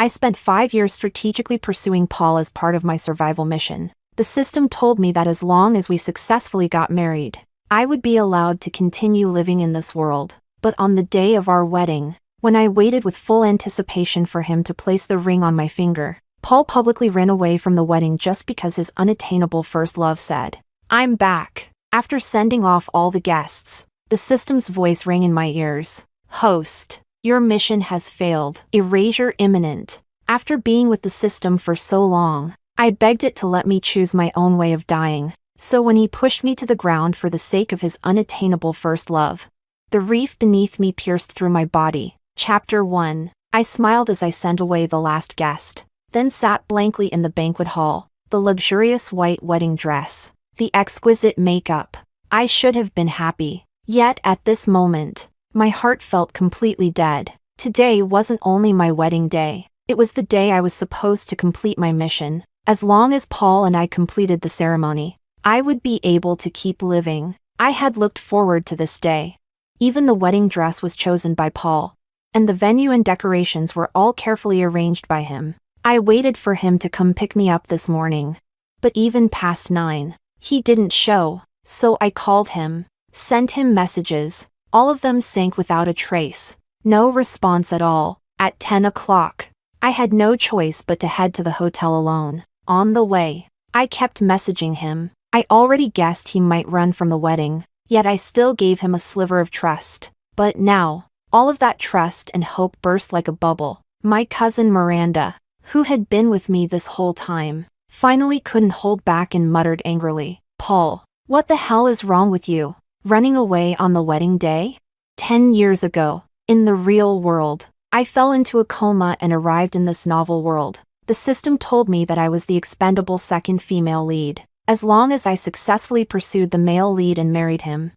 I spent 5 years strategically pursuing Paul as part of my survival mission. The system told me that as long as we successfully got married, I would be allowed to continue living in this world. But on the day of our wedding, when I waited with full anticipation for him to place the ring on my finger, Paul publicly ran away from the wedding just because his unattainable first love said, "I'm back." After sending off all the guests, the system's voice rang in my ears. "Host, your mission has failed. Erasure imminent." After being with the system for so long, I begged it to let me choose my own way of dying. So when he pushed me to the ground for the sake of his unattainable first love, the reef beneath me pierced through my body. Chapter 1. I smiled as I sent away the last guest, then sat blankly in the banquet hall. The luxurious white wedding dress, the exquisite makeup. I should have been happy. Yet at this moment, my heart felt completely dead. Today wasn't only my wedding day, it was the day I was supposed to complete my mission. As long as Paul and I completed the ceremony, I would be able to keep living. I had looked forward to this day. Even the wedding dress was chosen by Paul, and the venue and decorations were all carefully arranged by him. I waited for him to come pick me up this morning. But even past 9, he didn't show, so I called him, sent him messages. All of them sank without a trace. No response at all. At 10 o'clock, I had no choice but to head to the hotel alone. On the way, I kept messaging him. I already guessed he might run from the wedding, yet I still gave him a sliver of trust. But now, all of that trust and hope burst like a bubble. My cousin Miranda, who had been with me this whole time, finally couldn't hold back and muttered angrily, "Paul, what the hell is wrong with you? Running away on the wedding day?" 10 years ago, in the real world, I fell into a coma and arrived in this novel world. The system told me that I was the expendable second female lead. As long as I successfully pursued the male lead and married him,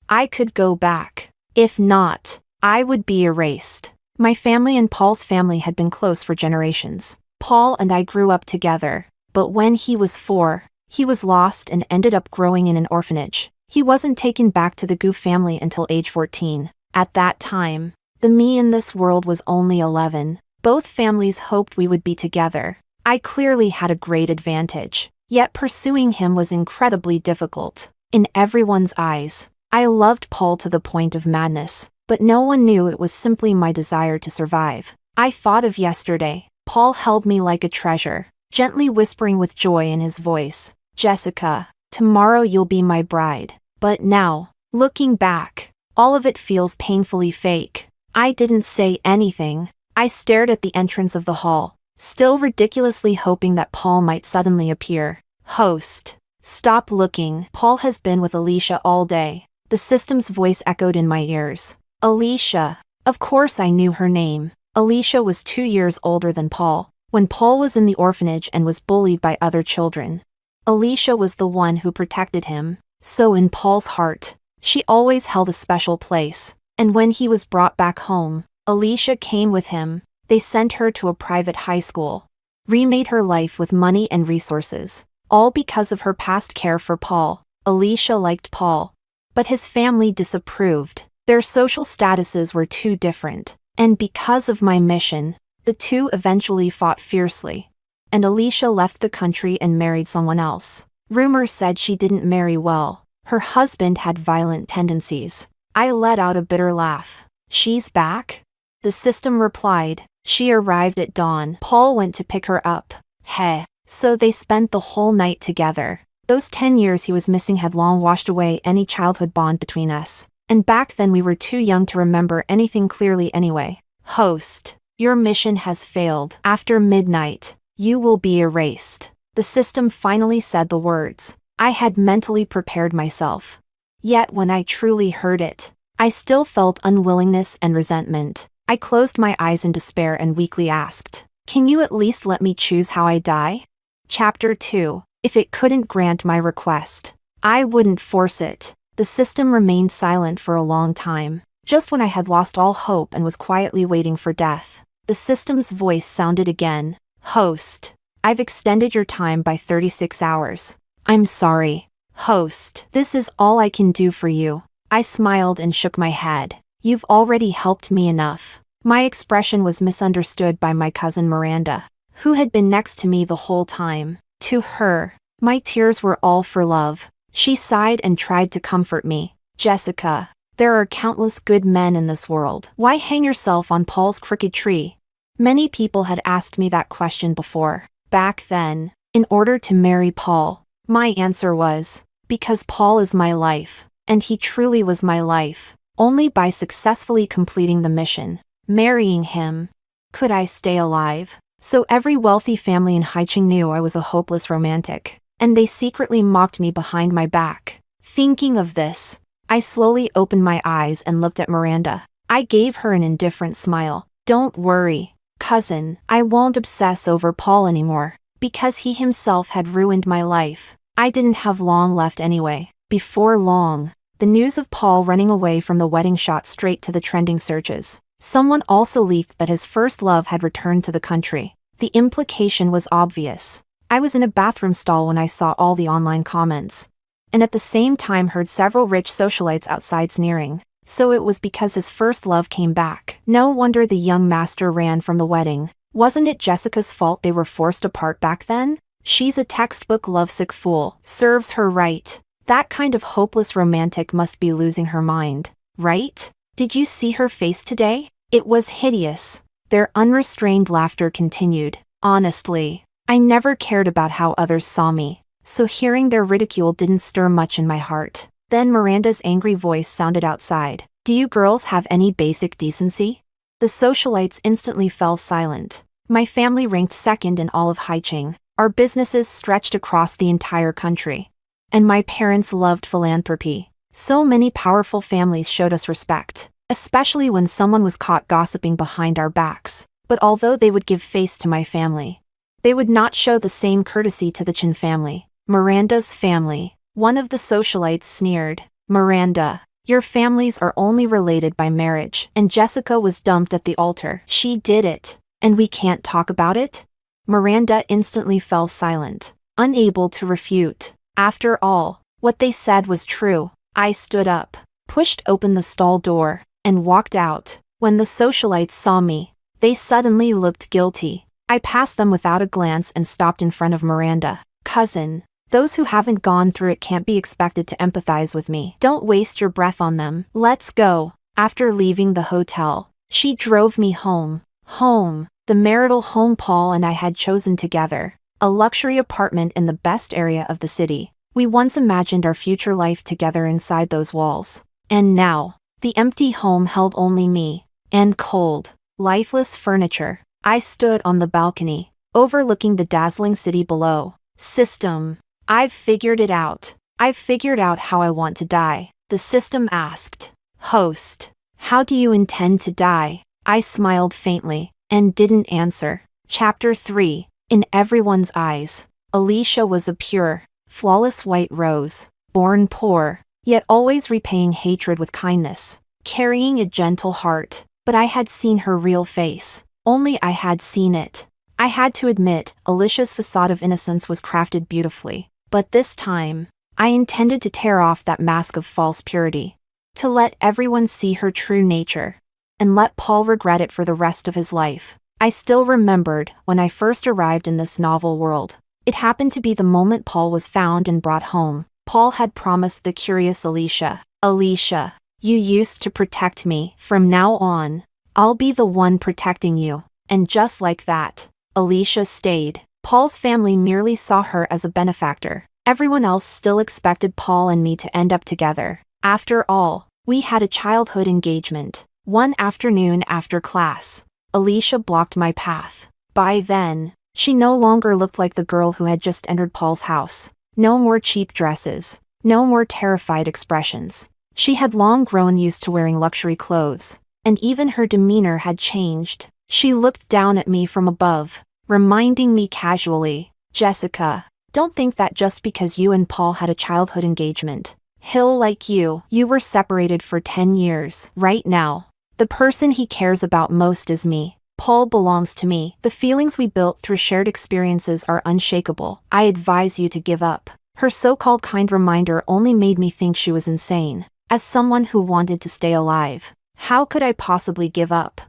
I could go back. If not, I would be erased. My family and Paul's family had been close for generations. Paul and I grew up together, but when he was 4, he was lost and ended up growing in an orphanage. He wasn't taken back to the Goof family until age 14. At that time, the me in this world was only 11. Both families hoped we would be together. I clearly had a great advantage, yet pursuing him was incredibly difficult. In everyone's eyes, I loved Paul to the point of madness, but no one knew it was simply my desire to survive. I thought of yesterday. Paul held me like a treasure, gently whispering with joy in his voice, "Jessica, tomorrow you'll be my bride." But now, looking back, all of it feels painfully fake. I didn't say anything. I stared at the entrance of the hall, still ridiculously hoping that Paul might suddenly appear. "Host, stop looking. Paul has been with Alicia all day." The system's voice echoed in my ears. Alicia. Of course I knew her name. Alicia was 2 years older than Paul, when Paul was in the orphanage and was bullied by other children. Alicia was the one who protected him, so in Paul's heart, she always held a special place. And when he was brought back home, Alicia came with him. They sent her to a private high school, remade her life with money and resources, all because of her past care for Paul. Alicia liked Paul, but his family disapproved. Their social statuses were too different, and because of my mission, the two eventually fought fiercely, and Alicia left the country and married someone else. Rumors said she didn't marry well. Her husband had violent tendencies. I let out a bitter laugh. "She's back?" The system replied, "She arrived at dawn. Paul went to pick her up." Heh. So they spent the whole night together. Those 10 years he was missing had long washed away any childhood bond between us. And back then we were too young to remember anything clearly anyway. "Host, your mission has failed. After midnight, you will be erased." The system finally said the words. I had mentally prepared myself. Yet when I truly heard it, I still felt unwillingness and resentment. I closed my eyes in despair and weakly asked, "Can you at least let me choose how I die?" Chapter 2. If it couldn't grant my request, I wouldn't force it. The system remained silent for a long time, just when I had lost all hope and was quietly waiting for death. The system's voice sounded again. "Host, I've extended your time by 36 hours. I'm sorry. Host, this is all I can do for you." I smiled and shook my head. "You've already helped me enough. My expression was misunderstood by my cousin Miranda, who had been next to me the whole time. To her, my tears were all for love. She sighed and tried to comfort me. Jessica, there are countless good men in this world. Why hang yourself on Paul's crooked tree? Many people had asked me that question before. Back then, in order to marry Paul, my answer was, because Paul is my life, and he truly was my life. Only by successfully completing the mission, marrying him, could I stay alive. So every wealthy family in Haicheng knew I was a hopeless romantic, and they secretly mocked me behind my back. Thinking of this, I slowly opened my eyes and looked at Miranda. I gave her an indifferent smile. Don't worry, cousin, I won't obsess over Paul anymore, because he himself had ruined my life. I didn't have long left anyway. Before long, the news of Paul running away from the wedding shot straight to the trending searches. Someone also leaked that his first love had returned to the country. The implication was obvious. I was in a bathroom stall when I saw all the online comments, and at the same time heard several rich socialites outside sneering. So it was because his first love came back. No wonder the young master ran from the wedding. Wasn't it Jessica's fault they were forced apart back then? She's a textbook lovesick fool. Serves her right. That kind of hopeless romantic must be losing her mind, right? Did you see her face today? It was hideous. Their unrestrained laughter continued. Honestly, I never cared about how others saw me, so hearing their ridicule didn't stir much in my heart. Then Miranda's angry voice sounded outside. Do you girls have any basic decency? The socialites instantly fell silent. My family ranked second in all of Haicheng. Our businesses stretched across the entire country. And my parents loved philanthropy. So many powerful families showed us respect, especially when someone was caught gossiping behind our backs. But although they would give face to my family, they would not show the same courtesy to the Chen family. Miranda's family. One of the socialites sneered. Miranda, your families are only related by marriage, and Jessica was dumped at the altar. She did it, and we can't talk about it? Miranda instantly fell silent, unable to refute. After all, what they said was true. I stood up, pushed open the stall door, and walked out. When the socialites saw me, they suddenly looked guilty. I passed them without a glance and stopped in front of Miranda. Cousin, those who haven't gone through it can't be expected to empathize with me. Don't waste your breath on them. Let's go. After leaving the hotel, she drove me home. Home. The marital home Paul and I had chosen together. A luxury apartment in the best area of the city. We once imagined our future life together inside those walls. And now, the empty home held only me. And cold, lifeless furniture. I stood on the balcony, overlooking the dazzling city below. System. I've figured it out. I've figured out how I want to die. The system asked. Host. How do you intend to die? I smiled faintly, and didn't answer. Chapter 3. In everyone's eyes, Alicia was a pure, flawless white rose, born poor, yet always repaying hatred with kindness, carrying a gentle heart. But I had seen her real face. Only I had seen it. I had to admit, Alicia's facade of innocence was crafted beautifully. But this time, I intended to tear off that mask of false purity. To let everyone see her true nature. And let Paul regret it for the rest of his life. I still remembered when I first arrived in this novel world. It happened to be the moment Paul was found and brought home. Paul had promised the curious Alicia, Alicia, you used to protect me. From now on, I'll be the one protecting you. And just like that, Alicia stayed. Paul's family merely saw her as a benefactor. Everyone else still expected Paul and me to end up together. After all, we had a childhood engagement. One afternoon after class, Alicia blocked my path. By then, she no longer looked like the girl who had just entered Paul's house. No more cheap dresses. No more terrified expressions. She had long grown used to wearing luxury clothes, and even her demeanor had changed. She looked down at me from above, reminding me casually, Jessica, don't think that just because you and Paul had a childhood engagement, he'll like you. You were separated for 10 years. Right now, the person he cares about most is me. Paul belongs to me. The feelings we built through shared experiences are unshakable. I advise you to give up. Her so-called kind reminder only made me think she was insane. As someone who wanted to stay alive, how could I possibly give up?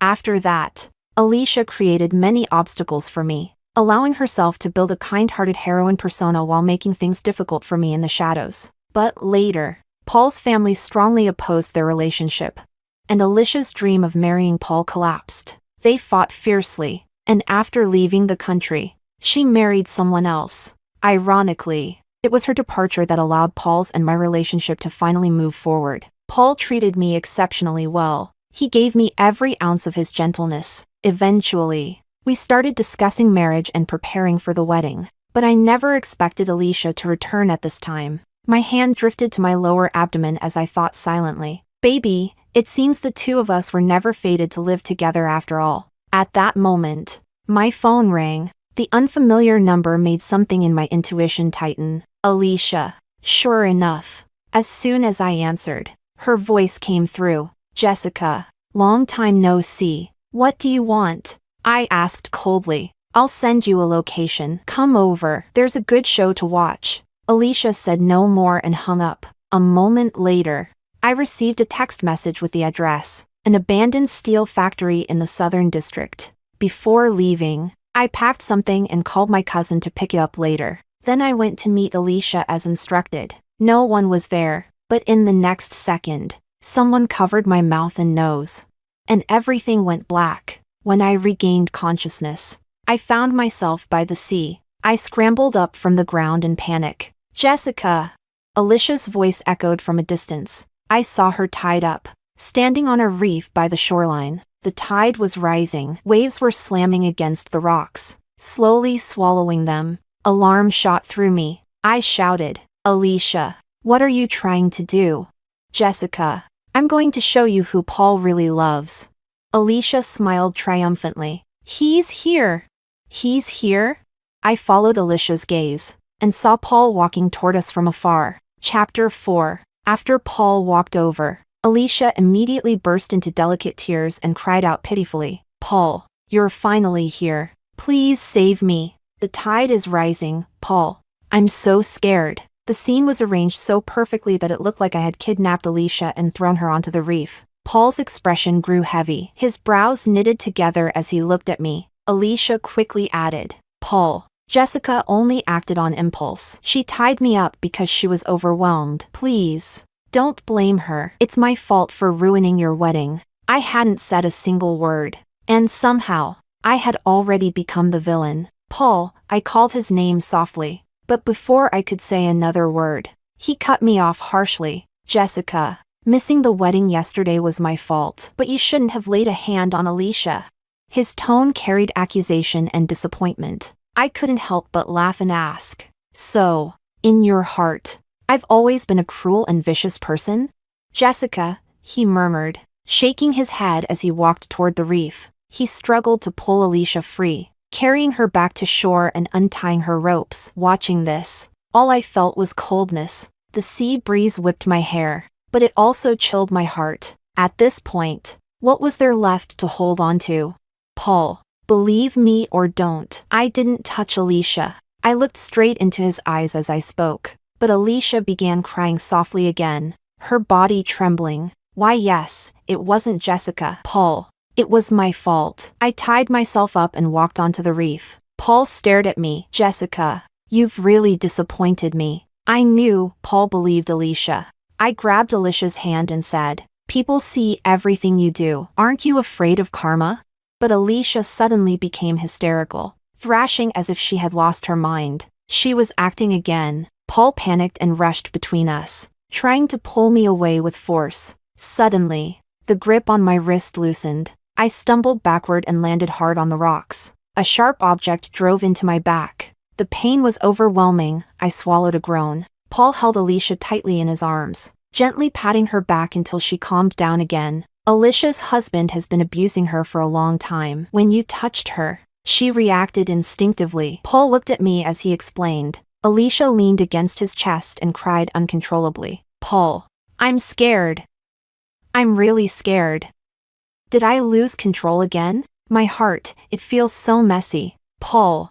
After that, Alicia created many obstacles for me, allowing herself to build a kind-hearted heroine persona while making things difficult for me in the shadows. But later, Paul's family strongly opposed their relationship, and Alicia's dream of marrying Paul collapsed. They fought fiercely, and after leaving the country, she married someone else. Ironically, it was her departure that allowed Paul's and my relationship to finally move forward. Paul treated me exceptionally well. He gave me every ounce of his gentleness. Eventually, we started discussing marriage and preparing for the wedding, but I never expected Alicia to return at this time. My hand drifted to my lower abdomen as I thought silently, "Baby, it seems the two of us were never fated to live together after all." At that moment, my phone rang. The unfamiliar number made something in my intuition tighten. Alicia. Sure enough, as soon as I answered, her voice came through. "Jessica, long time no see. What do you want?" I asked coldly. "I'll send you a location. Come over. There's a good show to watch." Alicia said no more and hung up. A moment later, I received a text message with the address, an abandoned steel factory in the Southern District. Before leaving, I packed something and called my cousin to pick it up later. Then I went to meet Alicia as instructed. No one was there, but in the next second, someone covered my mouth and nose, and everything went black. When I regained consciousness, I found myself by the sea. I scrambled up from the ground in panic. "Jessica!" Alicia's voice echoed from a distance. I saw her tied up, standing on a reef by the shoreline. The tide was rising. Waves were slamming against the rocks, slowly swallowing them. Alarm shot through me. I shouted, "Alicia, what are you trying to do?" "Jessica, I'm going to show you who Paul really loves." Alicia smiled triumphantly. "He's here." "He's here?" I followed Alicia's gaze, and saw Paul walking toward us from afar. Chapter 4. After Paul walked over, Alicia immediately burst into delicate tears and cried out pitifully, "Paul, you're finally here. Please save me. The tide is rising, Paul. I'm so scared." The scene was arranged so perfectly that it looked like I had kidnapped Alicia and thrown her onto the reef. Paul's expression grew heavy. His brows knitted together as he looked at me. Alicia quickly added, "Paul, Jessica only acted on impulse. She tied me up because she was overwhelmed. Please, don't blame her. It's my fault for ruining your wedding." I hadn't said a single word, and somehow, I had already become the villain. "Paul," I called his name softly, but before I could say another word, he cut me off harshly. "Jessica, missing the wedding yesterday was my fault, but you shouldn't have laid a hand on Alicia." His tone carried accusation and disappointment. I couldn't help but laugh and ask, "So, in your heart, I've always been a cruel and vicious person?" "Jessica," he murmured, shaking his head as he walked toward the reef. He struggled to pull Alicia free, carrying her back to shore and untying her ropes. Watching this, all I felt was coldness. The sea breeze whipped my hair, but it also chilled my heart. At this point, what was there left to hold on to? "Paul, believe me or don't, I didn't touch Alicia." I looked straight into his eyes as I spoke, but Alicia began crying softly again, her body trembling. "Why yes, it wasn't Jessica. Paul, it was my fault. I tied myself up and walked onto the reef." Paul stared at me. "Jessica, you've really disappointed me." I knew Paul believed Alicia. I grabbed Alicia's hand and said, "People see everything you do. Aren't you afraid of karma?" But Alicia suddenly became hysterical, thrashing as if she had lost her mind. She was acting again. Paul panicked and rushed between us, trying to pull me away with force. Suddenly, the grip on my wrist loosened. I stumbled backward and landed hard on the rocks. A sharp object drove into my back. The pain was overwhelming. I swallowed a groan. Paul held Alicia tightly in his arms, gently patting her back until she calmed down again. "Alicia's husband has been abusing her for a long time. When you touched her, she reacted instinctively." Paul looked at me as he explained. Alicia leaned against his chest and cried uncontrollably. "Paul, I'm scared. I'm really scared." Did I lose control again? My heart, it feels so messy. "Paul."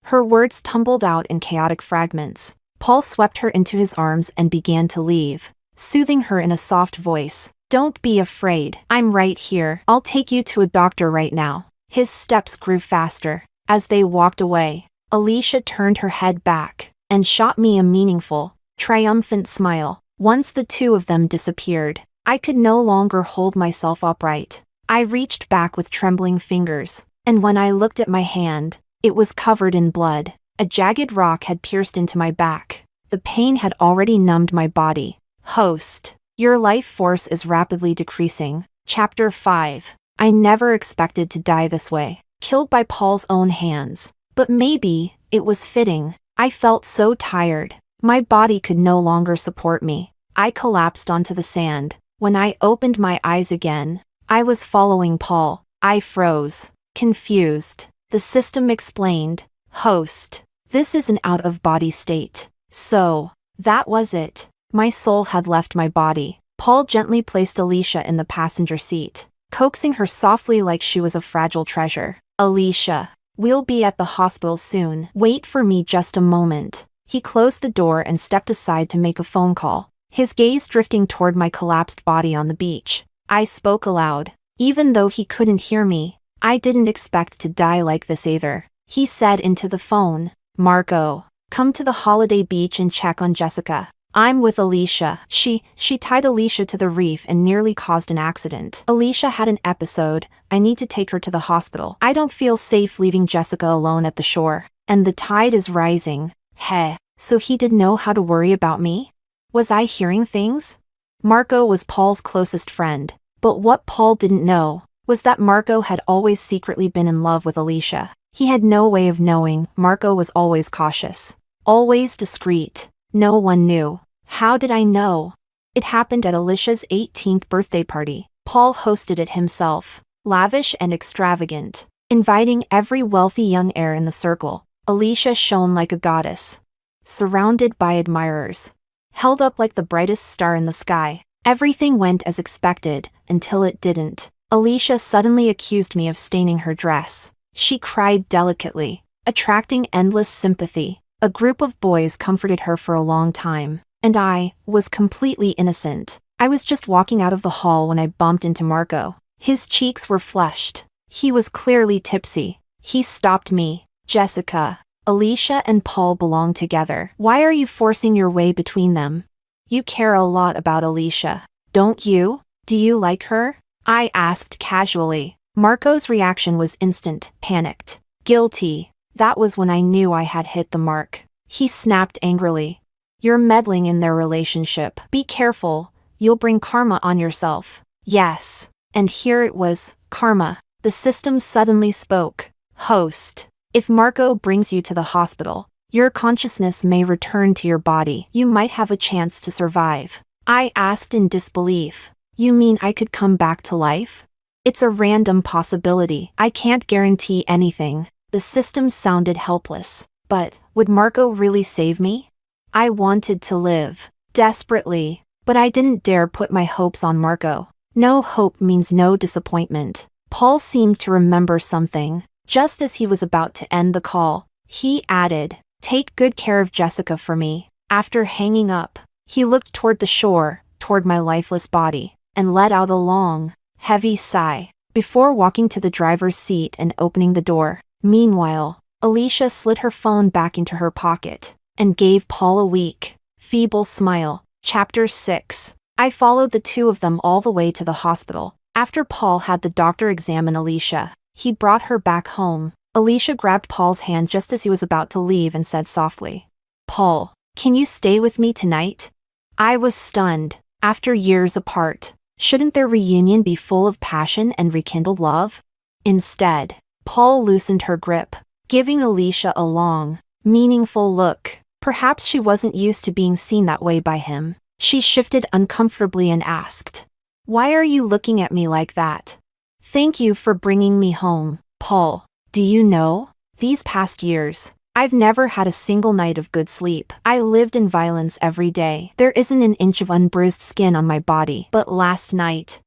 Her words tumbled out in chaotic fragments. Paul swept her into his arms and began to leave, soothing her in a soft voice. Don't be afraid. I'm right here. I'll take you to a doctor right now. His steps grew faster. As they walked away, Alicia turned her head back and shot me a meaningful, triumphant smile. Once the two of them disappeared, I could no longer hold myself upright. I reached back with trembling fingers, and when I looked at my hand, it was covered in blood. A jagged rock had pierced into my back. The pain had already numbed my body. Host. Your life force is rapidly decreasing. Chapter 5. I never expected to die this way, killed by Paul's own hands. But maybe it was fitting. I felt so tired. My body could no longer support me. I collapsed onto the sand. When I opened my eyes again, I was following Paul. I froze, confused. The system explained, "Host, this is an out-of-body state." So, that was it. My soul had left my body. Paul gently placed Alicia in the passenger seat, coaxing her softly like she was a fragile treasure. "Alicia, we'll be at the hospital soon. Wait for me just a moment." He closed the door and stepped aside to make a phone call, his gaze drifting toward my collapsed body on the beach. I spoke aloud. Even though he couldn't hear me, I didn't expect to die like this either. He said into the phone, "Marco, come to the holiday beach and check on Jessica. I'm with Alicia." She tied Alicia to the reef and nearly caused an accident. "Alicia had an episode. I need to take her to the hospital. I don't feel safe leaving Jessica alone at the shore. And the tide is rising." Heh, so he did know how to worry about me? Was I hearing things? Marco was Paul's closest friend, but what Paul didn't know was that Marco had always secretly been in love with Alicia. He had no way of knowing. Marco was always cautious, always discreet. No one knew. How did I know? It happened at Alicia's 18th birthday party. Paul hosted it himself, lavish and extravagant, inviting every wealthy young heir in the circle. Alicia shone like a goddess, surrounded by admirers, held up like the brightest star in the sky. Everything went as expected, until it didn't. Alicia suddenly accused me of staining her dress. She cried delicately, attracting endless sympathy. A group of boys comforted her for a long time, and I was completely innocent. I was just walking out of the hall when I bumped into Marco. His cheeks were flushed. He was clearly tipsy. He stopped me. "Jessica, Alicia and Paul belong together. Why are you forcing your way between them? You care a lot about Alicia, don't you? Do you like her?" I asked casually. Marco's reaction was instant, panicked, guilty. That was when I knew I had hit the mark. He snapped angrily. "You're meddling in their relationship. Be careful, you'll bring karma on yourself." Yes, and here it was, karma. The system suddenly spoke. "Host, if Marco brings you to the hospital, your consciousness may return to your body. You might have a chance to survive." I asked in disbelief. "You mean I could come back to life?" "It's a random possibility. I can't guarantee anything." The system sounded helpless. But would Marco really save me? I wanted to live, desperately, but I didn't dare put my hopes on Marco. No hope means no disappointment. Paul seemed to remember something. Just as he was about to end the call, he added, "Take good care of Jessica for me." After hanging up, he looked toward the shore, toward my lifeless body, and let out a long, heavy sigh, before walking to the driver's seat and opening the door. Meanwhile, Alicia slid her phone back into her pocket, and gave Paul a weak, feeble smile. Chapter 6. I followed the two of them all the way to the hospital. After Paul had the doctor examine Alicia, he brought her back home. Alicia grabbed Paul's hand just as he was about to leave and said softly, "Paul, can you stay with me tonight?" I was stunned. After years apart, shouldn't their reunion be full of passion and rekindled love? Instead, Paul loosened her grip, giving Alicia a long, meaningful look. Perhaps she wasn't used to being seen that way by him. She shifted uncomfortably and asked, "Why are you looking at me like that?" "Thank you for bringing me home, Paul. Do you know, these past years, I've never had a single night of good sleep. I lived in violence every day. There isn't an inch of unbruised skin on my body. But last night,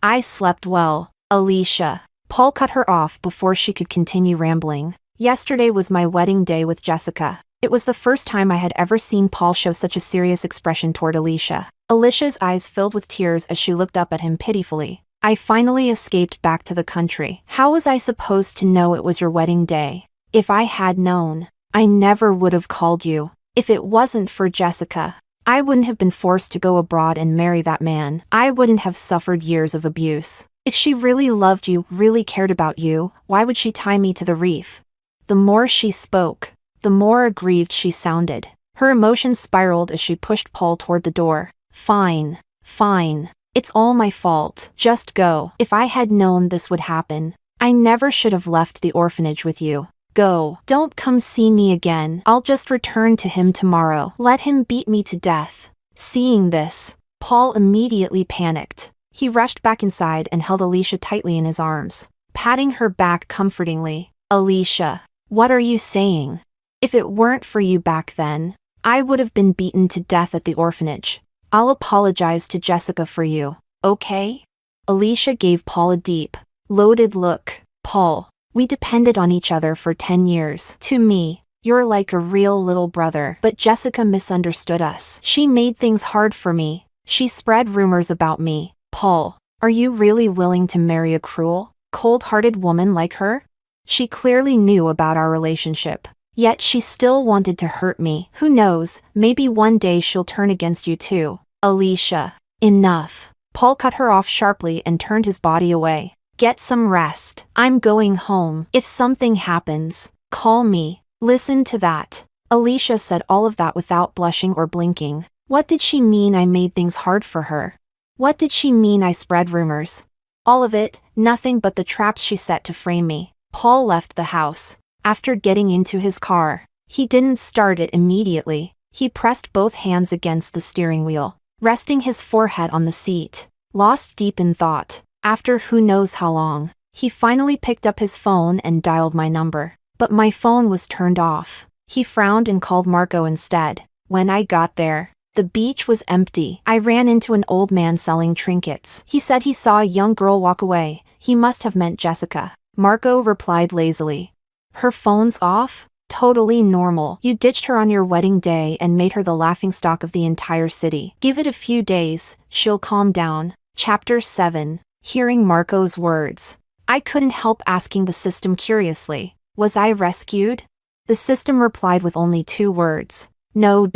I slept well." "Alicia." Paul cut her off before she could continue rambling. "Yesterday was my wedding day with Jessica. It was the first time I had ever seen Paul show such a serious expression toward Alicia. Alicia's eyes filled with tears as she looked up at him pitifully. I finally escaped back to the country. How was I supposed to know it was your wedding day? If I had known, I never would have called you. If it wasn't for Jessica, I wouldn't have been forced to go abroad and marry that man. I wouldn't have suffered years of abuse. If she really loved you, really cared about you, why would she tie me to the reef? The more she spoke, the more aggrieved she sounded. Her emotions spiraled as she pushed Paul toward the door. Fine. Fine. It's all my fault. Just go. If I had known this would happen, I never should have left the orphanage with you. Go. Don't come see me again. I'll just return to him tomorrow. Let him beat me to death. Seeing this, Paul immediately panicked. He rushed back inside and held Alicia tightly in his arms, patting her back comfortingly. Alicia, what are you saying? If it weren't for you back then, I would have been beaten to death at the orphanage. I'll apologize to Jessica for you, okay? Alicia gave Paul a deep, loaded look. Paul, we depended on each other for 10 years. To me, you're like a real little brother. But Jessica misunderstood us. She made things hard for me. She spread rumors about me. Paul, are you really willing to marry a cruel, cold-hearted woman like her? She clearly knew about our relationship. Yet she still wanted to hurt me. Who knows, maybe one day she'll turn against you too. Alicia, enough. Paul cut her off sharply and turned his body away. Get some rest. I'm going home. If something happens, call me. Listen to that. Alicia said all of that without blushing or blinking. What did she mean I made things hard for her? What did she mean I spread rumors? All of it, nothing but the traps she set to frame me. Paul left the house. After getting into his car, he didn't start it immediately. He pressed both hands against the steering wheel, resting his forehead on the seat. Lost deep in thought, after who knows how long, he finally picked up his phone and dialed my number. But my phone was turned off. He frowned and called Marco instead. When I got there, the beach was empty. I ran into an old man selling trinkets. He said he saw a young girl walk away. He must have meant Jessica. Marco replied lazily. Her phone's off? Totally normal. You ditched her on your wedding day and made her the laughingstock of the entire city. Give it a few days, she'll calm down. Chapter 7. Hearing Marco's words, I couldn't help asking the system curiously. Was I rescued? The system replied with only 2 words. No.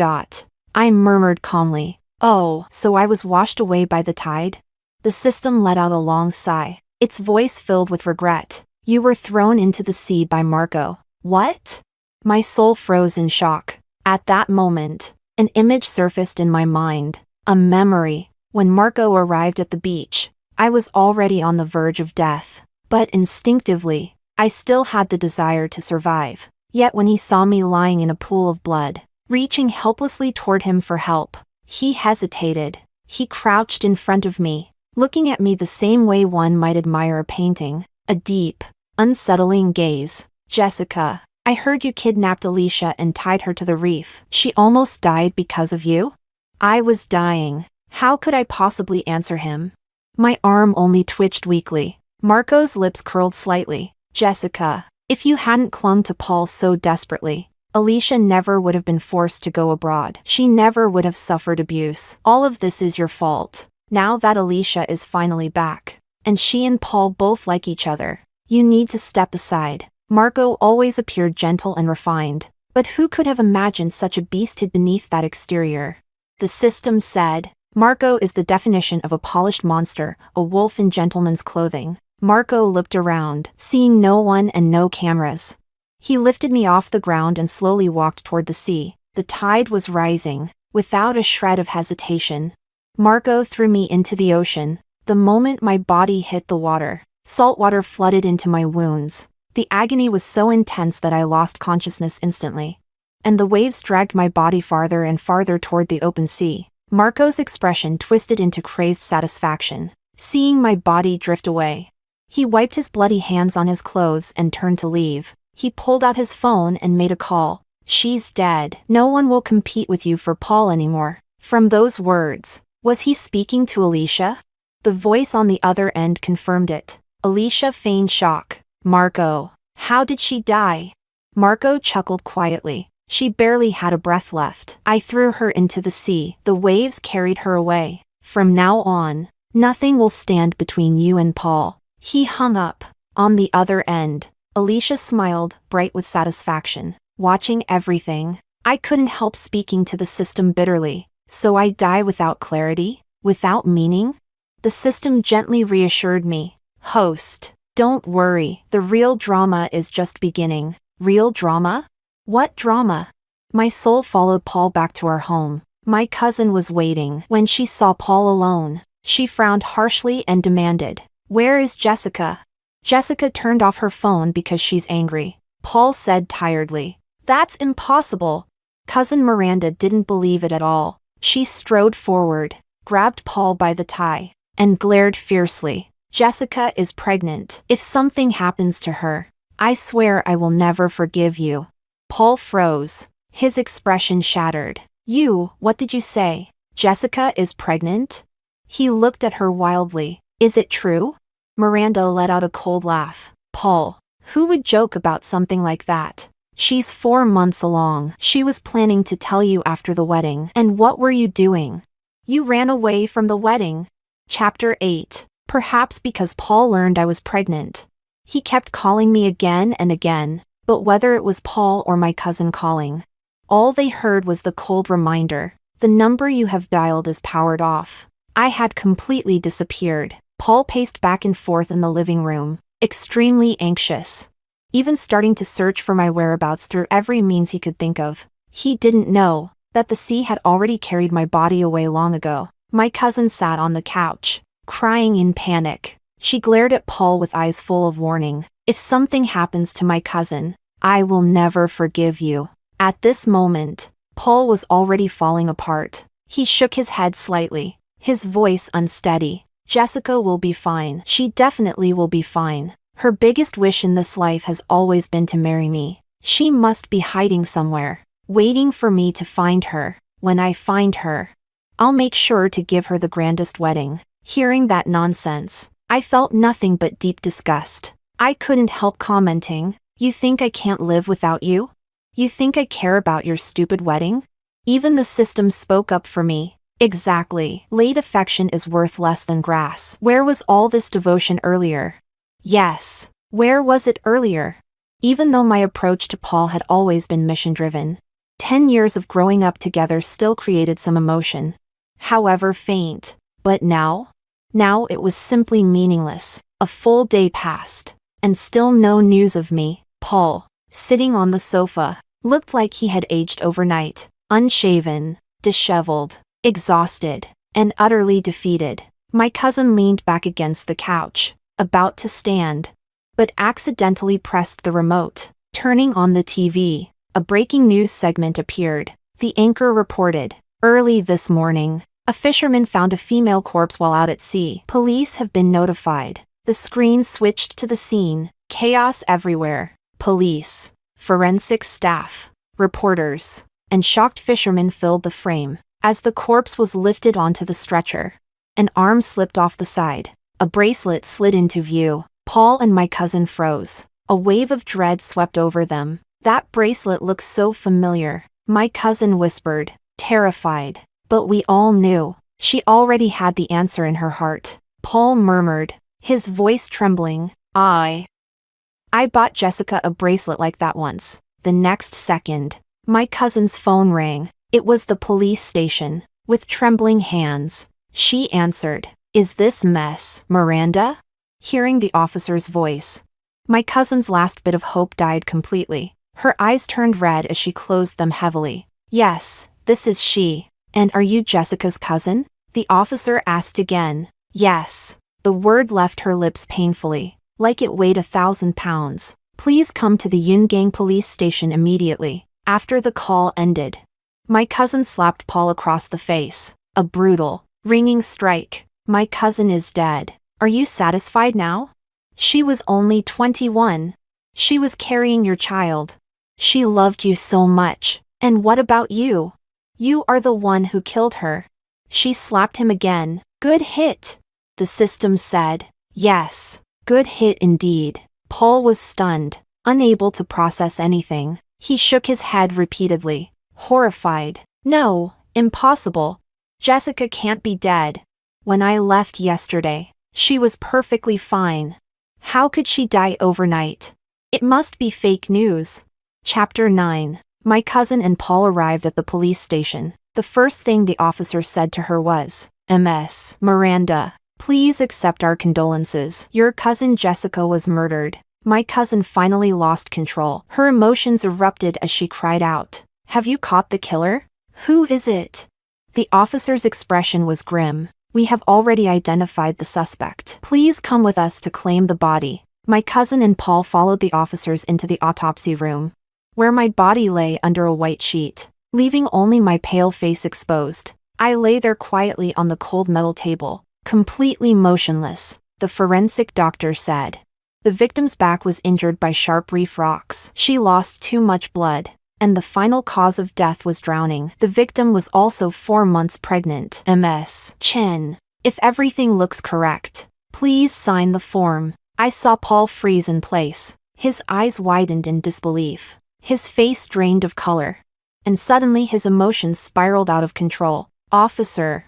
I murmured calmly. Oh, so I was washed away by the tide? The system let out a long sigh, its voice filled with regret. You were thrown into the sea by Marco. What? My soul froze in shock. At that moment, an image surfaced in my mind. A memory. When Marco arrived at the beach, I was already on the verge of death. But instinctively, I still had the desire to survive. Yet when he saw me lying in a pool of blood, reaching helplessly toward him for help, he hesitated. He crouched in front of me, looking at me the same way one might admire a painting. A deep, unsettling gaze. Jessica, I heard you kidnapped Alicia and tied her to the reef. She almost died because of you? I was dying. How could I possibly answer him? My arm only twitched weakly. Marco's lips curled slightly. Jessica, if you hadn't clung to Paul so desperately, Alicia never would have been forced to go abroad. She never would have suffered abuse. All of this is your fault. Now that Alicia is finally back, and she and Paul both like each other, you need to step aside. Marco always appeared gentle and refined, but who could have imagined such a beast hid beneath that exterior? The system said, Marco is the definition of a polished monster, a wolf in gentleman's clothing. Marco looked around, seeing no one and no cameras. He lifted me off the ground and slowly walked toward the sea. The tide was rising. Without a shred of hesitation, Marco threw me into the ocean. The moment my body hit the water, salt water flooded into my wounds. The agony was so intense that I lost consciousness instantly, and the waves dragged my body farther and farther toward the open sea. Marco's expression twisted into crazed satisfaction, seeing my body drift away. He wiped his bloody hands on his clothes and turned to leave. He pulled out his phone and made a call. She's dead. No one will compete with you for Paul anymore. From those words, was he speaking to Alicia? The voice on the other end confirmed it. Alicia feigned shock. Marco, how did she die? Marco chuckled quietly. She barely had a breath left. I threw her into the sea. The waves carried her away. From now on, nothing will stand between you and Paul. He hung up. On the other end, Alicia smiled, bright with satisfaction, watching everything. I couldn't help speaking to the system bitterly. So I die without clarity? Without meaning? The system gently reassured me. Host, don't worry, the real drama is just beginning. Real drama? What drama? My soul followed Paul back to our home. My cousin was waiting. When she saw Paul alone, she frowned harshly and demanded, "Where is Jessica?" Jessica turned off her phone because she's angry. Paul said tiredly, "That's impossible." Cousin Miranda didn't believe it at all. She strode forward, grabbed Paul by the tie, and glared fiercely. "Jessica is pregnant. If something happens to her, I swear I will never forgive you." Paul froze. His expression shattered. What did you say? Jessica is pregnant?" He looked at her wildly. "Is it true?" Miranda let out a cold laugh. "Paul, who would joke about something like that? She's 4 months along. She was planning to tell you after the wedding. And what were you doing? You ran away from the wedding." Chapter 8. Perhaps because Paul learned I was pregnant, he kept calling me again and again, but whether it was Paul or my cousin calling, all they heard was the cold reminder, "The number you have dialed is powered off." I had completely disappeared. Paul paced back and forth in the living room, extremely anxious, even starting to search for my whereabouts through every means he could think of. He didn't know that the sea had already carried my body away long ago. My cousin sat on the couch, crying in panic. She glared at Paul with eyes full of warning. "If something happens to my cousin, I will never forgive you." At this moment, Paul was already falling apart. He shook his head slightly, his voice unsteady. "Jessica will be fine. She definitely will be fine. Her biggest wish in this life has always been to marry me. She must be hiding somewhere, waiting for me to find her. When I find her, I'll make sure to give her the grandest wedding." Hearing that nonsense, I felt nothing but deep disgust. I couldn't help commenting, "You think I can't live without you? You think I care about your stupid wedding?" Even the system spoke up for me. "Exactly. Late affection is worth less than grass. Where was all this devotion earlier?" Yes, where was it earlier? Even though my approach to Paul had always been mission-driven, 10 years of growing up together still created some emotion, however faint. But now it was simply meaningless. A full day passed, and still no news of me. Paul, sitting on the sofa, looked like he had aged overnight, unshaven, disheveled, exhausted, and utterly defeated. My cousin leaned back against the couch, about to stand, but accidentally pressed the remote. Turning on the TV, a breaking news segment appeared. The anchor reported, "Early this morning, a fisherman found a female corpse while out at sea. Police have been notified." The screen switched to the scene. Chaos everywhere. Police, forensic staff, reporters, and shocked fishermen filled the frame. As the corpse was lifted onto the stretcher, an arm slipped off the side. A bracelet slid into view. Paul and my cousin froze. A wave of dread swept over them. "That bracelet looks so familiar," my cousin whispered, terrified. But we all knew. She already had the answer in her heart. Paul murmured, his voice trembling, I bought Jessica a bracelet like that once." The next second, my cousin's phone rang. It was the police station. With trembling hands, she answered, "Is this mess Miranda?" Hearing the officer's voice, my cousin's last bit of hope died completely. Her eyes turned red as she closed them heavily. "Yes, this is she. And are you Jessica's cousin?" the officer asked again. "Yes." The word left her lips painfully, like it weighed 1,000 pounds. "Please come to the Yungang police station immediately." After the call ended, my cousin slapped Paul across the face. A brutal, ringing strike. "My cousin is dead. Are you satisfied now? She was only 21. She was carrying your child. She loved you so much. And what about you? You are the one who killed her." She slapped him again. "Good hit," the system said. Yes, good hit indeed. Paul was stunned, unable to process anything. He shook his head repeatedly, horrified. No, impossible. Jessica can't be dead. When I left yesterday, she was perfectly fine. How could she die overnight? It must be fake news. Chapter 9. My cousin and Paul arrived at the police station. The first thing the officer said to her was, "Ms. Miranda, please accept our condolences. Your cousin Jessica was murdered." My cousin finally lost control. Her emotions erupted as she cried out, "Have you caught the killer? Who is it?" The officer's expression was grim. "We have already identified the suspect. Please come with us to claim the body." My cousin and Paul followed the officers into the autopsy room, where my body lay under a white sheet, leaving only my pale face exposed. I lay there quietly on the cold metal table, completely motionless. The forensic doctor said. The victim's back was injured by sharp reef rocks. She lost too much blood, and the final cause of death was drowning. The victim was also 4 months pregnant. Ms. Chen, if everything looks correct, please sign the form. I saw Paul freeze in place. His eyes widened in disbelief. His face drained of color. And suddenly his emotions spiraled out of control. "Officer,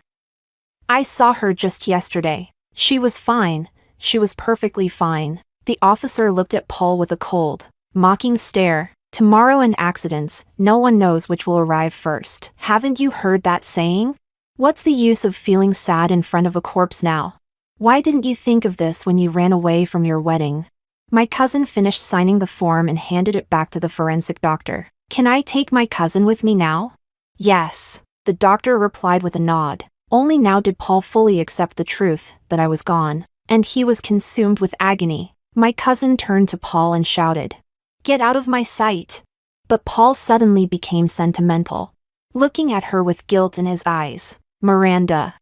I saw her just yesterday. She was fine. She was perfectly fine." The officer looked at Paul with a cold, mocking stare. "Tomorrow in accidents, no one knows which will arrive first. Haven't you heard that saying? What's the use of feeling sad in front of a corpse now? Why didn't you think of this when you ran away from your wedding?" My cousin finished signing the form and handed it back to the forensic doctor. "Can I take my cousin with me now?" "Yes," the doctor replied with a nod. Only now did Paul fully accept the truth that I was gone, and he was consumed with agony. My cousin turned to Paul and shouted, "Get out of my sight!" But Paul suddenly became sentimental, looking at her with guilt in his eyes. "Miranda,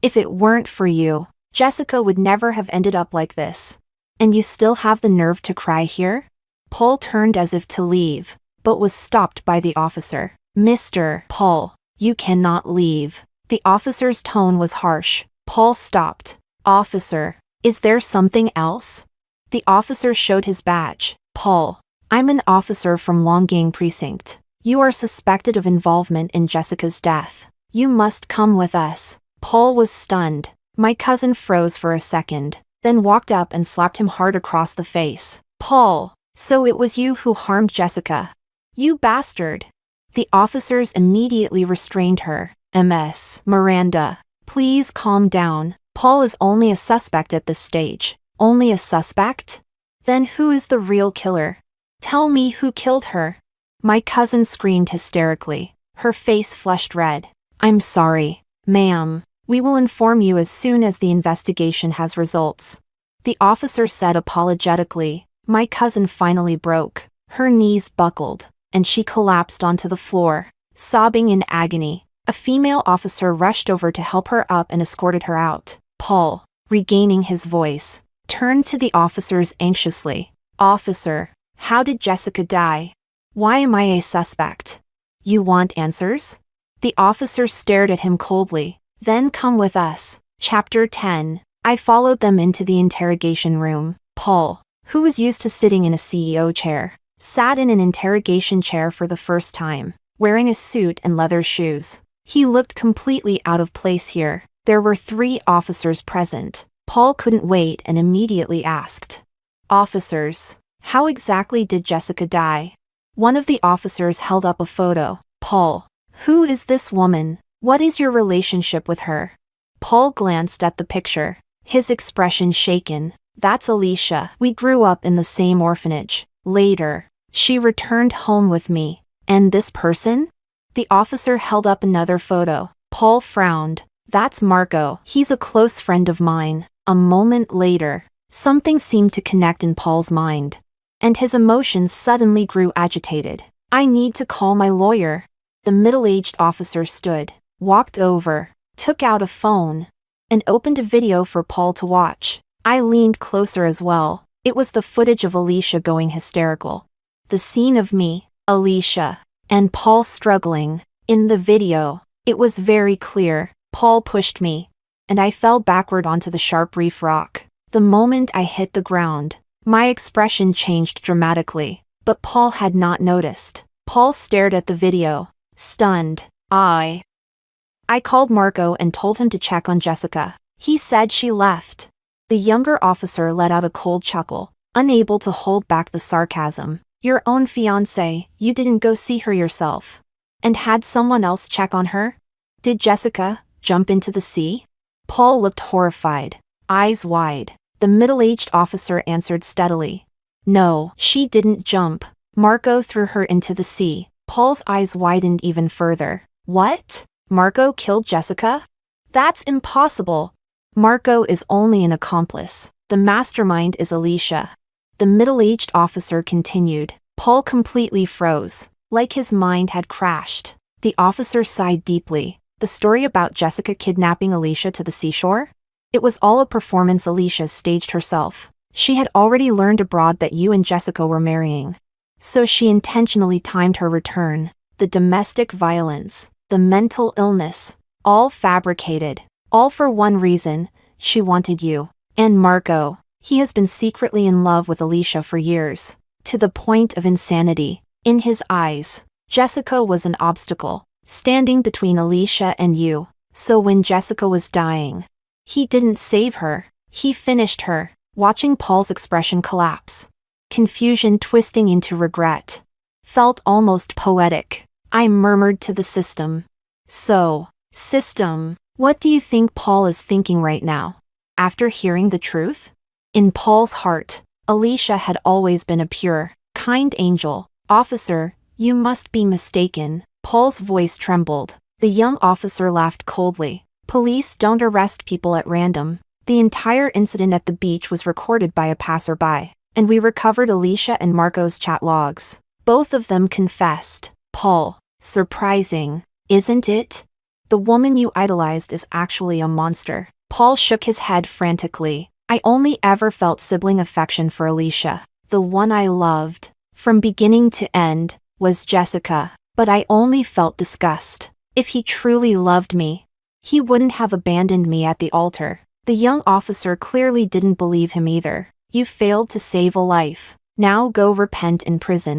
if it weren't for you, Jessica would never have ended up like this. And you still have the nerve to cry here?" Paul turned as if to leave, but was stopped by the officer. "Mr. Paul, you cannot leave." The officer's tone was harsh. Paul stopped. "Officer, is there something else?" The officer showed his badge. "Paul, I'm an officer from Longgang Precinct. You are suspected of involvement in Jessica's death. You must come with us." Paul was stunned. My cousin froze for a second, then walked up and slapped him hard across the face. "Paul, so it was you who harmed Jessica. You bastard." The officers immediately restrained her. "Ms. Miranda, please calm down. Paul is only a suspect at this stage." "Only a suspect? Then who is the real killer? Tell me who killed her." My cousin screamed hysterically. Her face flushed red. "I'm sorry, ma'am. We will inform you as soon as the investigation has results," the officer said apologetically. My cousin finally broke. Her knees buckled, and she collapsed onto the floor, sobbing in agony. A female officer rushed over to help her up and escorted her out. Paul, regaining his voice, turned to the officers anxiously. "Officer, how did Jessica die? Why am I a suspect? You want answers?" The officer stared at him coldly. "Then come with us." Chapter 10. I followed them into the interrogation room. Paul, who was used to sitting in a CEO chair, sat in an interrogation chair for the first time, wearing a suit and leather shoes. He looked completely out of place here. There were 3 officers present. Paul couldn't wait and immediately asked, "Officers, how exactly did Jessica die?" One of the officers held up a photo. "Paul, who is this woman? What is your relationship with her?" Paul glanced at the picture, his expression shaken. "That's Alicia. We grew up in the same orphanage. Later, she returned home with me." "And this person?" The officer held up another photo. Paul frowned. "That's Marco. He's a close friend of mine." A moment later, something seemed to connect in Paul's mind, and his emotions suddenly grew agitated. "I need to call my lawyer." The middle-aged officer stood, walked over, took out a phone, and opened a video for Paul to watch. I leaned closer as well. It was the footage of Alicia going hysterical. The scene of me, Alicia, and Paul struggling. In the video, it was very clear. Paul pushed me, and I fell backward onto the sharp reef rock. The moment I hit the ground, my expression changed dramatically. But Paul had not noticed. Paul stared at the video, stunned. I called Marco and told him to check on Jessica. He said she left. The younger officer let out a cold chuckle, unable to hold back the sarcasm. Your own fiancée, you didn't go see her yourself. And had someone else check on her? Did Jessica jump into the sea? Paul looked horrified, eyes wide. The middle-aged officer answered steadily. No, she didn't jump. Marco threw her into the sea. Paul's eyes widened even further. What? Marco killed Jessica? That's impossible. Marco is only an accomplice. The mastermind is Alicia. The middle-aged officer continued. Paul completely froze, like his mind had crashed. The officer sighed deeply. The story about Jessica kidnapping Alicia to the seashore? It was all a performance Alicia staged herself. She had already learned abroad that you and Jessica were marrying. So she intentionally timed her return. The domestic violence, the mental illness, all fabricated. All for one reason, she wanted you. And Marco, he has been secretly in love with Alicia for years. To the point of insanity. In his eyes, Jessica was an obstacle, standing between Alicia and you. So when Jessica was dying, he didn't save her, he finished her. Watching Paul's expression collapse, confusion twisting into regret, felt almost poetic. I murmured to the system. So, system, what do you think Paul is thinking right now, after hearing the truth? In Paul's heart, Alicia had always been a pure, kind angel. Officer, you must be mistaken. Paul's voice trembled. The young officer laughed coldly. Police don't arrest people at random. The entire incident at the beach was recorded by a passerby, and we recovered Alicia and Marco's chat logs. Both of them confessed. Paul, surprising, isn't it? The woman you idolized is actually a monster. Paul shook his head frantically. I only ever felt sibling affection for Alicia. The one I loved, from beginning to end, was Jessica. But I only felt disgust. If he truly loved me, he wouldn't have abandoned me at the altar. The young officer clearly didn't believe him either. You failed to save a life. Now go repent in prison.